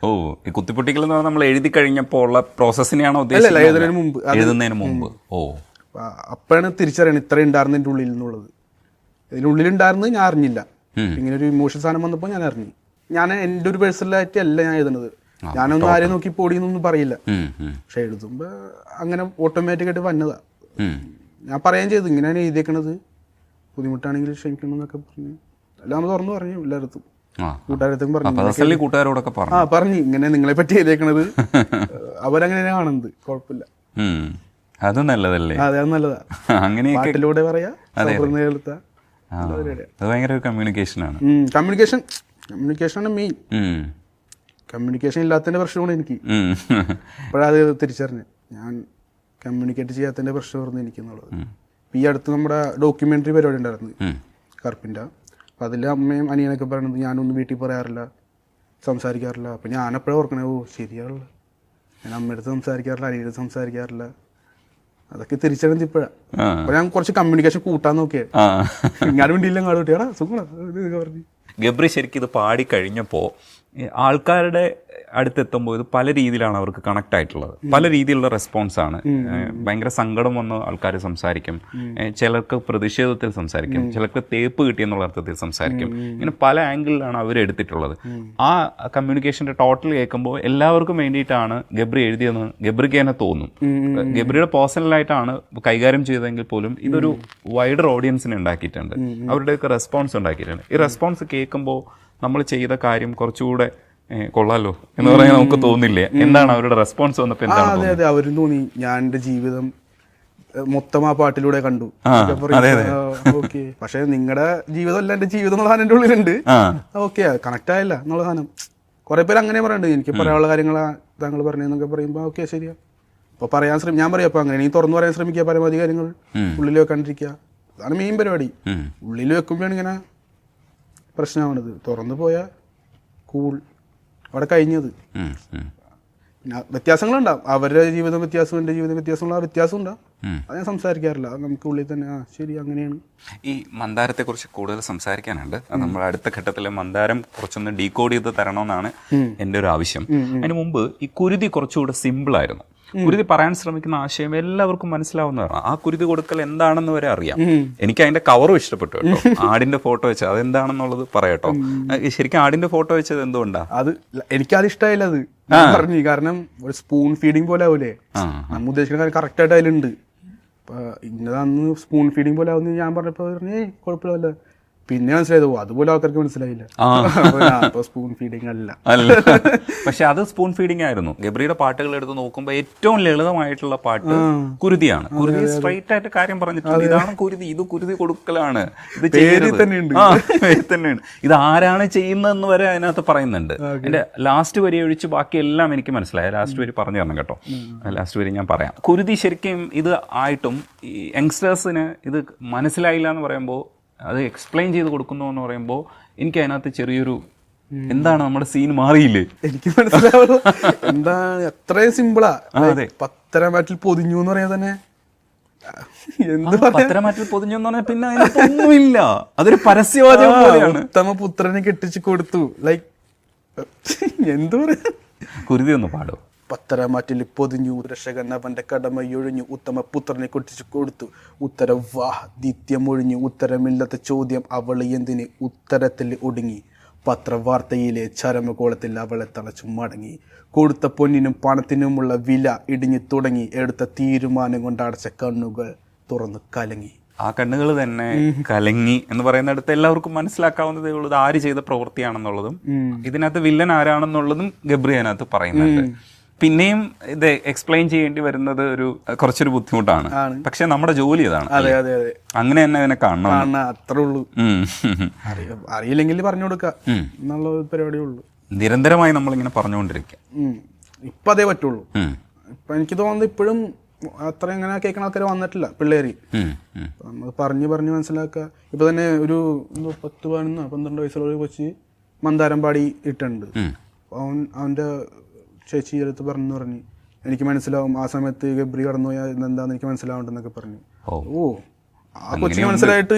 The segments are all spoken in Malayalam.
ഓ, ഈ കുത്തിപ്പൊട്ടിക്കൽ എന്ന് പറഞ്ഞാൽ നമ്മൾ എഴുതി കഴിഞ്ഞപ്പോൾ ഉള്ള പ്രോസസ്സിനെയാണോ ഉദ്ദേശിച്ചത്? എഴുതുന്നതിന് മുമ്പ്. ഓ, അപ്പോഴാണ് തിരിച്ചറിയണം ഇത്ര ഉണ്ടായിരുന്നു എൻ്റെ ഉള്ളിൽ എന്നുള്ളത്. ഇതിനുള്ളിലുണ്ടായിരുന്നത് ഞാൻ അറിഞ്ഞില്ല. ഇങ്ങനെ ഒരു ഇമോഷൻ സാധനം വന്നപ്പോൾ ഞാൻ അറിഞ്ഞു. ഞാൻ എൻ്റെ ഒരു പേഴ്സണലായിട്ട് അല്ല ഞാൻ എഴുതുന്നത്. ഞാനൊന്നും ആരെയും നോക്കി പൊടിയെന്നൊന്നും പറയില്ല. പക്ഷെ എഴുതുമ്പോൾ അങ്ങനെ ഓട്ടോമാറ്റിക്കായിട്ട് വന്നതാ. ഞാൻ പറയുകയും ചെയ്തു, ഇങ്ങനെയാണ് എഴുതിയേക്കണത്, ബുദ്ധിമുട്ടാണെങ്കിൽ ക്ഷമിക്കണം എന്നൊക്കെ പറഞ്ഞു. എല്ലാം തുറന്നു പറഞ്ഞു എല്ലായിടത്തും. കൂട്ടുകാരത്തും പറഞ്ഞു ഇങ്ങനെ നിങ്ങളെ പറ്റി എഴുതിയേക്കണത്. അവരങ്ങനെയാണ് കാണുന്നത്. കുഴപ്പമില്ല, അത് നല്ലതല്ലേ? അതെ, അത് നല്ലതാ. അങ്ങനെ പാട്ടിലൂടെ പറയാ. കമ്മ്യൂണിക്കേഷനാണ് മെയിൻ. കമ്മ്യൂണിക്കേഷൻ ഇല്ലാത്തതിന്റെ പ്രശ്നമാണ് എനിക്ക്. ഇപ്പോഴത് തിരിച്ചറിഞ്ഞു ഞാൻ കമ്മ്യൂണിക്കേറ്റ് ചെയ്യാത്തതിന്റെ പ്രശ്നമായിരുന്നു എനിക്കെന്നുള്ളത്. ഈ അടുത്ത് നമ്മുടെ ഡോക്യുമെന്ററി പരിപാടി ഉണ്ടായിരുന്നു കറുപ്പിൻ്റെ. അപ്പം അതിൽ അമ്മയും അനിയനൊക്കെ പറയണത് ഞാനൊന്നും വീട്ടിൽ പറയാറില്ല, സംസാരിക്കാറില്ല. അപ്പം ഞാനെപ്പോഴും ഓർക്കണേ, ഓ ശരിയാണല്ലോ, ഞാൻ അമ്മയടുത്ത് സംസാരിക്കാറില്ല, അനിയടുത്ത് സംസാരിക്കാറില്ല. അതൊക്കെ തിരിച്ചറിഞ്ഞത് ഇപ്പോഴാണ്. അപ്പൊ ഞാൻ കുറച്ച് കമ്മ്യൂണിക്കേഷൻ കൂട്ടാൻ നോക്കിയേ. ഞാൻ വേണ്ടിയില്ല കാട് കൂട്ടിയാടാ സുഖമാണ് പറഞ്ഞു. ഗബ്രി ശരിക്കും ഇത് പാടി കഴിഞ്ഞപ്പോൾ ആൾക്കാരുടെ അടുത്തെത്തുമ്പോൾ ഇത് പല രീതിയിലാണ് അവർക്ക് കണക്ട് ആയിട്ടുള്ളത്. പല രീതിയിലുള്ള റെസ്പോൺസാണ്. ഭയങ്കര സങ്കടം വന്ന് ആൾക്കാർ സംസാരിക്കും, ചിലർക്ക് പ്രതിഷേധത്തിൽ സംസാരിക്കും, ചിലർക്ക് തേപ്പ് കിട്ടിയെന്നുള്ള അർത്ഥത്തിൽ സംസാരിക്കും. ഇങ്ങനെ പല ആംഗിളിലാണ് അവർ എടുത്തിട്ടുള്ളത്. ആ കമ്മ്യൂണിക്കേഷൻ്റെ ടോട്ടൽ കേൾക്കുമ്പോൾ എല്ലാവർക്കും വേണ്ടിയിട്ടാണ് ഗബ്രി എഴുതിയെന്ന് ഗബ്രിക്ക് തന്നെ തോന്നും. ഗബ്രിയുടെ പേഴ്സണലായിട്ടാണ് കൈകാര്യം ചെയ്തതെങ്കിൽ പോലും ഇതൊരു വൈഡർ ഓഡിയൻസിനെ ഉണ്ടാക്കിയിട്ടുണ്ട്, അവരുടെയൊക്കെ റെസ്പോൺസ് ഉണ്ടാക്കിയിട്ടുണ്ട്. ഈ റെസ്പോൺസ് കേൾക്കുമ്പോൾ നമ്മൾ ചെയ്ത കാര്യം കുറച്ചുകൂടെ കൊള്ളാലോ എന്ന് പറയാൻ നമുക്ക് തോന്നില്ലേ? എന്താണ് അവരുടെ റെസ്പോൺസ് വന്നപ്പോൾ എന്താണ്? അതെ അതെ, അവരും തോന്നി ഞാൻ എൻ്റെ ജീവിതം മൊത്തം ആ പാട്ടിലൂടെ കണ്ടു. ഓക്കെ, പക്ഷെ നിങ്ങളുടെ ജീവിതം അല്ല എൻ്റെ ജീവിതം എന്നുള്ള സാധനം എൻ്റെ ഉള്ളിലുണ്ട്. ഓക്കെ, കണക്ട് ആയില്ല എന്നുള്ള സാധനം. കുറെ പേര് അങ്ങനെ പറയുന്നുണ്ട്, എനിക്ക് പറയാനുള്ള കാര്യങ്ങളാ താങ്കൾ പറഞ്ഞതെന്നൊക്കെ പറയുമ്പോൾ ഓക്കെ ശരിയാ. അപ്പോൾ പറയാൻ ഞാൻ പറയാം, അപ്പോൾ അങ്ങനെ നീ തുറന്നു പറയാൻ ശ്രമിക്കുക, പരമാവധി കാര്യങ്ങൾ ഉള്ളിൽ വെക്കാണ്ടിരിക്കുക. അതാണ് മെയിൻ പരിപാടി. ഉള്ളിൽ വെക്കുമ്പോഴാണ് ഇങ്ങനെ പ്രശ്നമാണത്. തുറന്നു പോയാൽ കൂൾ, അവിടെ കഴിഞ്ഞത്. പിന്നെ വ്യത്യാസങ്ങളുണ്ടാവും, അവരുടെ ജീവിതം വ്യത്യാസം, എൻ്റെ ജീവിതം വ്യത്യാസമുള്ള ആ വ്യത്യാസം ഉണ്ടാവും. അത് ഞാൻ സംസാരിക്കാറില്ല, അത് നമുക്ക് ഉള്ളിൽ തന്നെ ശരി അങ്ങനെയാണ്. ഈ മന്ദാരത്തെക്കുറിച്ച് കൂടുതൽ സംസാരിക്കാനുണ്ട്. നമ്മൾ അടുത്ത ഘട്ടത്തിൽ മന്ദാരം കുറച്ചൊന്ന് ഡീകോഡ് ചെയ്ത് തരണമെന്നാണ് എൻ്റെ ഒരു ആവശ്യം. അതിന് മുമ്പ് ഈ കുരുതി കുറച്ചുകൂടെ സിമ്പിളായിരുന്നു. കുരുതി പറയാൻ ശ്രമിക്കുന്ന ആശയം എല്ലാവർക്കും മനസ്സിലാവുന്നതാണ്. ആ കുരുതി കൊടുക്കൽ എന്താണെന്ന് വരെ അറിയാം. എനിക്ക് അതിന്റെ കവറും ഇഷ്ടപ്പെട്ടു കേട്ടോ. ആടിന്റെ ഫോട്ടോ വെച്ചത് അതെന്താണെന്നുള്ളത് പറയാട്ടോ. ശരിക്കും ആടിന്റെ ഫോട്ടോ വെച്ചത് എന്തുകൊണ്ടാ? അത് എനിക്കത് ഇഷ്ടമായില്ല. അത് പറഞ്ഞു, കാരണം ഒരു സ്പൂൺ ഫീഡിങ് പോലെ ആവൂലേ, നമ്മൾ ഉദ്ദേശിക്കുന്ന കാര്യം കറക്റ്റ് ആയിട്ട് അതിലുണ്ട്. അപ്പൊ ഇന്നതന്ന് സ്പൂൺ ഫീഡിങ് പോലെ ആവുന്ന ഞാൻ പറഞ്ഞപ്പോ പറഞ്ഞേ കുഴപ്പമില്ല. പിന്നെ മനസ്സിലായത് അതുപോലെ ആൾക്കാർക്ക് മനസ്സിലായില്ല, സ്പൂൺ ഫീഡിങ് അല്ല. പക്ഷെ അത് സ്പൂൺ ഫീഡിങ് ആയിരുന്നു. ഗബ്രിയുടെ പാട്ടുകൾ എടുത്ത് നോക്കുമ്പോൾ ഏറ്റവും ലളിതമായിട്ടുള്ള പാട്ട് കുരുതിയാണ്. കുരുതി സ്ട്രൈറ്റ് ആയിട്ട് കാര്യം പറഞ്ഞിട്ടുണ്ട്, ഇതാണ് കുരുതി, ഇത് കുരുതി കൊടുക്കലാണ്, ഇത് തന്നെയാണ്, ഇത് ആരാണ് ചെയ്യുന്നതെന്ന് വരെ അതിനകത്ത് പറയുന്നുണ്ട്. എന്റെ ലാസ്റ്റ് വരി ഒഴിച്ച് ബാക്കി എല്ലാം എനിക്ക് മനസ്സിലായി. ലാസ്റ്റ് വരി പറഞ്ഞു തരണം കേട്ടോ. ലാസ്റ്റ് വരി ഞാൻ പറയാം. കുരുതി ശരിക്കും ഇത് ആയിട്ടും ഈ യങ്സ്റ്റേഴ്സിന് ഇത് മനസ്സിലായില്ല എന്ന് പറയുമ്പോൾ, അത് എക്സ്പ്ലെയിൻ ചെയ്ത് കൊടുക്കുന്നു എന്ന് പറയുമ്പോൾ എനിക്ക് അതിനകത്ത് ചെറിയൊരു എന്താണ് നമ്മുടെ സീൻ മാറിയില്ലേ? എനിക്ക് മനസ്സിലാവുള്ളൂ എന്താണ്. അത്രയും സിമ്പിളാ. പത്തരമാറ്റിൽ പൊതിഞ്ഞു എന്ന് പറയാൻ തന്നെ പത്തരമാറ്റിൽ പൊതിഞ്ഞു എന്ന് പറഞ്ഞാൽ പിന്നെ അതിനൊന്നുമില്ല. അതൊരു പരസ്യവാചകം പോലെയാണ്. ഉത്തമ പുത്രനെ കെട്ടിച്ചു കൊടുത്തു, ലൈക്ക് എന്തു പറയാ. കുരുതി ഒന്ന് പാടും. പത്തരമാറ്റിൽ പൊതിഞ്ഞു, രക്ഷകൻ അവന്റെ കടമയൊഴിഞ്ഞു, ഉത്തമ പുത്രനെ കൊട്ടിച്ചു കൊടുത്തു, ഉത്തരം വാഹ് ദിത്യമൊഴിഞ്ഞു, ഉത്തരമില്ലാത്ത ചോദ്യം അവൾ എന്തിന് ഉത്തരത്തിൽ ഒടുങ്ങി, പത്രവാർത്തയിലെ ചരമകോളത്തിൽ അവളെ തളച്ചു മടങ്ങി, കൊടുത്ത പൊന്നിനും പണത്തിനുമുള്ള വില ഇടിഞ്ഞു തുടങ്ങി, എടുത്ത തീരുമാനം കൊണ്ടടച്ച കണ്ണുകൾ തുറന്നു കലങ്ങി. ആ കണ്ണുകൾ തന്നെ കലങ്ങി എന്ന് പറയുന്നിടത്ത് എല്ലാവർക്കും മനസ്സിലാക്കാവുന്നതേ ഉള്ളൂ ആര് ചെയ്ത പ്രവൃത്തിയാണെന്നുള്ളതും ഇതിനകത്ത് വില്ലൻ ആരാണെന്നുള്ളതും ഗബ്രി അതിനകത്ത് പറയുന്നുണ്ട്. പിന്നെയും ഇത് എക്സ്പ്ലെയിൻ ചെയ്യേണ്ടി വരുന്നത് കുറച്ചൊരു ബുദ്ധിമുട്ടാണ്. പക്ഷെ നമ്മുടെ ജോലി അതാണ്. അങ്ങനെ തന്നെ അതിനെ കാണണം, അത്രേ ഉള്ളൂ. അറിയില്ലെങ്കിൽ പറഞ്ഞു കൊടുക്കുക എന്നുള്ള പരിപാടിയേ ഉള്ളൂ. നിരന്തരമായി നമ്മളിങ്ങനെ പറഞ്ഞുകൊണ്ടിരിക്കുക. ഇപ്പൊ അതേ പറ്റുള്ളൂ. ഇപ്പൊ എനിക്ക് തോന്നുന്നത് ഇപ്പോഴും അത്ര എങ്ങനെ കേൾക്കണ ആൾക്കാർ വന്നിട്ടില്ല, പിള്ളേര്. നമ്മൾ പറഞ്ഞു മനസ്സിലാക്കുക. ഇപ്പൊ തന്നെ ഒരു 10-12 വയസ്സുള്ള കൊച്ച് മന്ദാരം പാടി ഇട്ടുണ്ട്. അവന്റെ ചേച്ചി അടുത്ത് പറഞ്ഞു എനിക്ക് മനസ്സിലാവും ആ സമയത്ത് ഗബ്രി കടന്നു പോയാൽ എന്താന്ന് എനിക്ക് മനസ്സിലാവുണ്ടെന്നൊക്കെ പറഞ്ഞു. ഓ, ആ കൊച്ചിന് മനസ്സിലായിട്ട്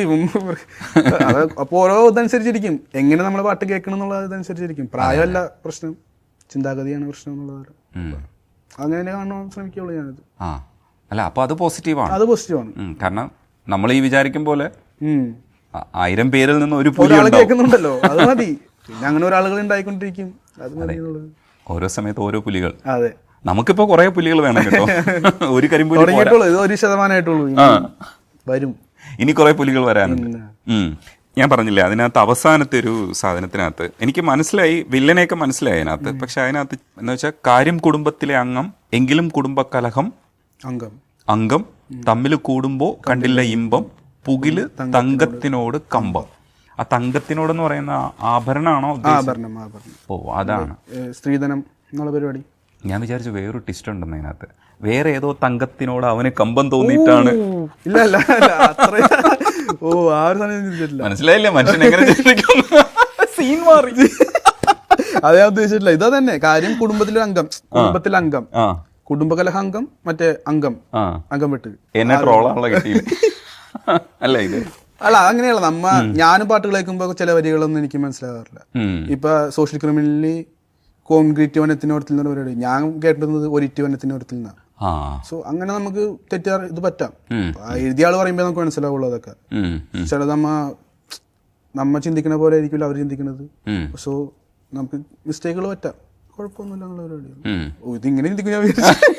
അത് അപ്പോൾ ഓരോ ഇതനുസരിച്ചിരിക്കും എങ്ങനെ നമ്മളെ പാട്ട് കേൾക്കണം എന്നുള്ള ഇതനുസരിച്ചിരിക്കും. പ്രായമല്ല പ്രശ്നം, ചിന്താഗതിയാണ് പ്രശ്നം എന്നുള്ളത്. അങ്ങനെ കാണാൻ ശ്രമിക്കുള്ളൂ ഞാനത്. അല്ല അപ്പോൾ അത് പോസിറ്റീവാണ്. അത് പോസിറ്റീവാണ്. കാരണം നമ്മൾ ഈ വിചാരിക്കും പോലെ 1000 പേരിൽ നിന്ന് ഒരു പുലി ഒരാൾ കേൾക്കുന്നുണ്ടല്ലോ, അത് മതി. പിന്നെ അങ്ങനെ ഒരാളുകൾ ഉണ്ടായിക്കൊണ്ടിരിക്കും, അത് മതി എന്നുള്ളത്. ഓരോ സമയത്ത് ഓരോ പുലികൾ. അതെ, നമുക്കിപ്പോ കുറെ പുലികൾ വേണം കേട്ടോ. ഒരു കരിമ്പുലി തുടങ്ങിയിട്ടുള്ളൂ, ഇത് 1% വരും. ഇനി കുറെ പുലികൾ വരാനുണ്ട്. ഞാൻ പറഞ്ഞില്ലേ, അതിനകത്ത് അവസാനത്തെ ഒരു സാധനത്തിനകത്ത് എനിക്ക് മനസ്സിലായി, വില്ലനെയൊക്കെ മനസ്സിലായി അതിനകത്ത്. പക്ഷെ അതിനകത്ത് എന്ന് വെച്ചാൽ കാര്യം കുടുംബത്തിലെ അംഗം എങ്കിലും കുടുംബകലഹം അംഗം തമ്മിൽ കൂടുമ്പോ കണ്ടില്ല ഇമ്പം പുകില് തങ്കത്തിനോട് കമ്പം. ആ തങ്കത്തിനോടെന്ന് പറയുന്ന ആഭരണമാണോ? ആഭരണം. ഓ, അതാണ് സ്ത്രീധനം എന്നുള്ള പരിപാടി. ഞാൻ വിചാരിച്ചു വേറൊരു ടിസ്റ്റ് ഉണ്ടെന്ന് അതിനകത്ത്. വേറെ ഏതോ തങ്കത്തിനോട് അവന് കമ്പം തോന്നിയിട്ടാണ്. ഇല്ല ഓ, ആ ഒരു സാധനം മനസ്സിലായില്ലേ മനുഷ്യൻ എങ്ങനെ സീൻ മാറി. അത് ഞാൻ ഉദ്ദേശിച്ചിട്ടില്ല. ഇതാ തന്നെ കാര്യം, കുടുംബത്തിലെ അംഗം കുടുംബകലഹ അംഗം, മറ്റേ അംഗം വിട്ട് എന്നെ ട്രോളാണല്ലോ കിട്ടിയില്ല. അല്ല ഇത് അല്ല അങ്ങനെയല്ല. ഞാനും പാട്ടുകൾ കേൾക്കുമ്പോ ചില വരികളൊന്നും എനിക്ക് മനസ്സിലാകാറില്ല. ഇപ്പൊ സോഷ്യൽ ക്രിമിനലിൽ കോൺക്രീറ്റ് വനത്തിനോരത്തിൽ നിന്ന് പരിപാടി ഞാൻ കേട്ടിരുന്നത് ഒരിറ്റ് വനത്തിനോരത്തിൽ നിന്നാണ്. സോ അങ്ങനെ നമുക്ക് ഇത് പറ്റാം. എഴുതിയ ആള് പറയുമ്പോ നമുക്ക് മനസ്സിലാവുള്ളൂ അതൊക്കെ. ചിലത് നമ്മ ചിന്തിക്കുന്ന പോലെ ആയിരിക്കില്ല അവർ ചിന്തിക്കുന്നത്. സോ നമുക്ക് മിസ്റ്റേക്കുകൾ പറ്റാം, കുഴപ്പമൊന്നുമില്ല എന്നുള്ള പരിപാടി. ഇതിങ്ങനെ ചിന്തിക്കും ഞാൻ വിചാരിച്ചു.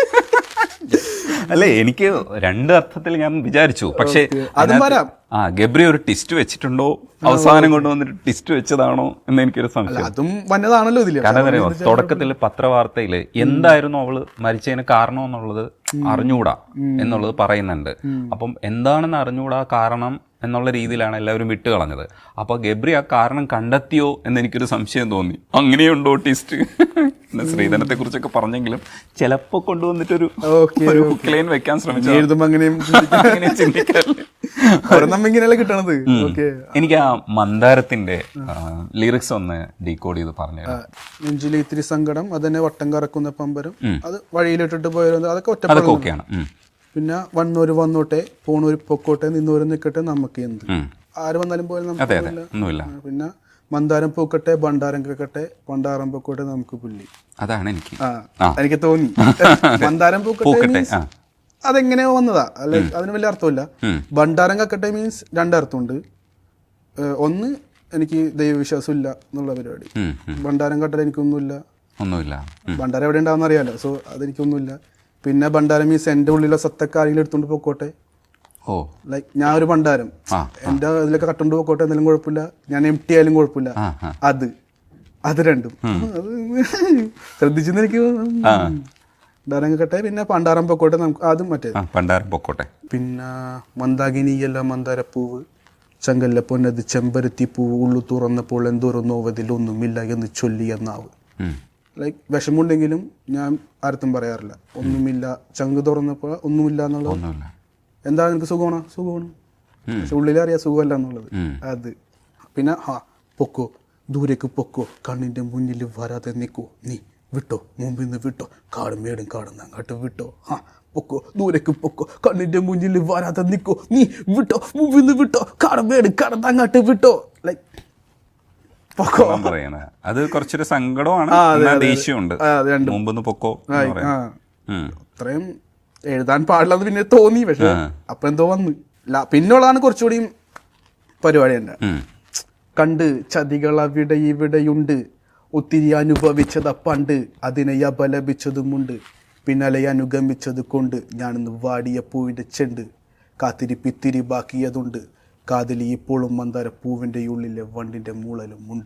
അല്ലേ, എനിക്ക് 2 അർത്ഥത്തിൽ ഞാൻ വിചാരിച്ചു. പക്ഷെ ഗബ്രി ഒരു ടിസ്റ്റ് വെച്ചിട്ടുണ്ടോ, അവസാനം കൊണ്ടുവന്നിട്ട് ടിസ്റ്റ് വെച്ചതാണോ എന്ന് എനിക്കൊരു സംശയം. അതും വന്നതാണല്ലോ ഇതില്. കാരണം അറിയോ, തുടക്കത്തിൽ പത്രവാർത്തയിൽ എന്തായിരുന്നു അവള് മരിച്ചതിന് കാരണം എന്നുള്ളത് അറിഞ്ഞൂടാ എന്നുള്ളത് പറയുന്നുണ്ട്. അപ്പം എന്താണെന്ന് അറിഞ്ഞൂടാ കാരണം എന്നുള്ള രീതിയിലാണ് എല്ലാവരും വിട്ടുകളഞ്ഞത്. അപ്പോൾ ഗബ്രി ആ കാരണം കണ്ടെത്തിയോ എന്ന് എനിക്കൊരു സംശയം തോന്നി. അങ്ങനെയുണ്ടോ ടിസ്റ്റ്? പിന്നെ ശ്രീധനത്തെ കുറിച്ചൊക്കെ പറഞ്ഞെങ്കിലും ചിലപ്പോ കൊണ്ടുവന്നിട്ടൊരു ഹുക്ലൈൻ വെക്കാൻ ശ്രമിച്ചു. കിട്ടണത്. എനിക്ക് ആ മന്ദാരത്തിന്റെ ലിറിക്സ് ഒന്ന് ഡീകോഡ് ചെയ്ത് പറഞ്ഞു. നെഞ്ചിലെ ഇത്തിരി സങ്കടം, അതെന്നെ വട്ടം കറക്കുന്ന പമ്പരം, അത് വഴിയിലിട്ടിട്ട് പോയത്, അതൊക്കെ ഓക്കെയാണ്. പിന്നെ വന്നോര് വന്നോട്ടെ, പോണോര് പൊക്കോട്ടെ, നിന്നോര് നിൽക്കട്ടെ, നമുക്ക് എന്ത്, ആര് വന്നാലും പോയാലും നമുക്ക്. പിന്നെ മന്ദാരം പൂക്കട്ടെ, ഭണ്ഡാരം കേക്കട്ടെ, ഭണ്ഡാരം പൊക്കോട്ടെ, നമുക്ക് പുല്ലി. അതാണ് എനിക്ക് തോന്നി. മന്ദാരം പൂക്കട്ടെ അതെങ്ങനെയോ വന്നതാ, അല്ലെ അതിന് വലിയ അർത്ഥമില്ല. ഭണ്ഡാരം കക്കട്ടെ മീൻസ് 2 അർത്ഥമുണ്ട്. ഒന്ന്, എനിക്ക് ദൈവവിശ്വാസം ഇല്ല എന്നുള്ള പരിപാടി. ഭണ്ഡാരം കട്ടൽ എനിക്കൊന്നുമില്ല. ഭണ്ഡാരം എവിടെ ഉണ്ടാവുന്ന അറിയാലോ. സോ അതെനിക്കൊന്നുമില്ല. പിന്നെ ഭണ്ഡാരം മീൻസ് എന്റെ ഉള്ളിലെ സത്തൊക്കെ ആരെങ്കിലും എടുത്തോണ്ട് പോയിക്കോട്ടെ. ലൈക്ക് ഞാൻ ഒരു ഭണ്ഡാരം, എന്റെ ഇതിലൊക്കെ കട്ടോണ്ട് പോയിക്കോട്ടെ, എന്തെങ്കിലും കുഴപ്പമില്ല. ഞാൻ empty ആയാലും കുഴപ്പമില്ല. അത് രണ്ടും ശ്രദ്ധിച്ചെന്ന് എനിക്ക്. ഭണ്ഡാരം കട്ടെ, പിന്നെ പണ്ടാരം പൊക്കോട്ടെ, നമുക്ക് അതും മറ്റേ പണ്ടാരം പൊക്കോട്ടെ. പിന്നെ മന്ദാകിനിയല്ല മന്ദാരപ്പൂവ്, ചങ്കല്ല പൊന്നത് ചെമ്പരത്തി പൂവ്, ഉള്ളു തുറന്നപ്പോൾ എന്തോരം നോവതിൽ ഒന്നുമില്ല എന്ന് ചൊല്ലിയ നാവ്. ലൈക്ക് വിഷമുണ്ടെങ്കിലും ഞാൻ ആർത്തും പറയാറില്ല, ഒന്നുമില്ല. ചങ്ക് തുറന്നപ്പോൾ ഒന്നുമില്ല എന്നുള്ളത്. എന്താ നിനക്ക് സുഖമാണ്? പക്ഷെ ഉള്ളിലറിയാം സുഖമല്ല എന്നുള്ളത്. അത് പിന്നെ പൊക്കോ, ദൂരേക്ക് പൊക്കോ, കണ്ണിന്റെ മുന്നിൽ വരാതെ നിൽക്കോ, നീ വിട്ടോ, മുമ്പിൽ നിന്ന് വിട്ടോ, കാടും മേടും കാടുന്ന അങ്ങോട്ട് വിട്ടോ. പൊക്കോ, ദൂരേക്ക് പൊക്കോ, കണ്ണിന്റെ മുന്നിൽ വരാതെ നിൽക്കോ, നീ വിട്ടോ, മുമ്പിൽ നിന്ന് വിട്ടോ, കാടും മേടും കാടുന്ന അങ്ങോട്ട് വിട്ടോ. ലൈക്ക് അത് കുറച്ചൊരു സങ്കടമാണ്, ദേഷ്യമുണ്ട്. മുമ്പൊന്ന് പൊക്കോ. അത്രയും എഴുതാൻ പാടില്ലെന്ന് പിന്നെ തോന്നി. പക്ഷെ അപ്പൊ എന്തോ വന്ന് പിന്നുള്ളതാണ് കുറച്ചുകൂടി പരിപാടി. ഉണ്ട് കണ്ട് ചതികൾ അവിടെ ഇവിടെയുണ്ട്, ഒത്തിരി അനുഭവിച്ചത് പണ്ട്, അതിനെ അപലപിച്ചതുമുണ്ട്, പിന്നാലെ അനുഗമിച്ചത് കൊണ്ട് ഞാനിന്ന് വാടിയ പൂവിന്റെ ചെണ്ട്, കാത്തിരിപ്പിത്തിരി ബാക്കിയതുണ്ട്, കാതിലി ഇപ്പോഴും മന്ദാര പൂവിന്റെ ഉള്ളിലെ വണ്ടിന്റെ മൂളലും ഉണ്ട്.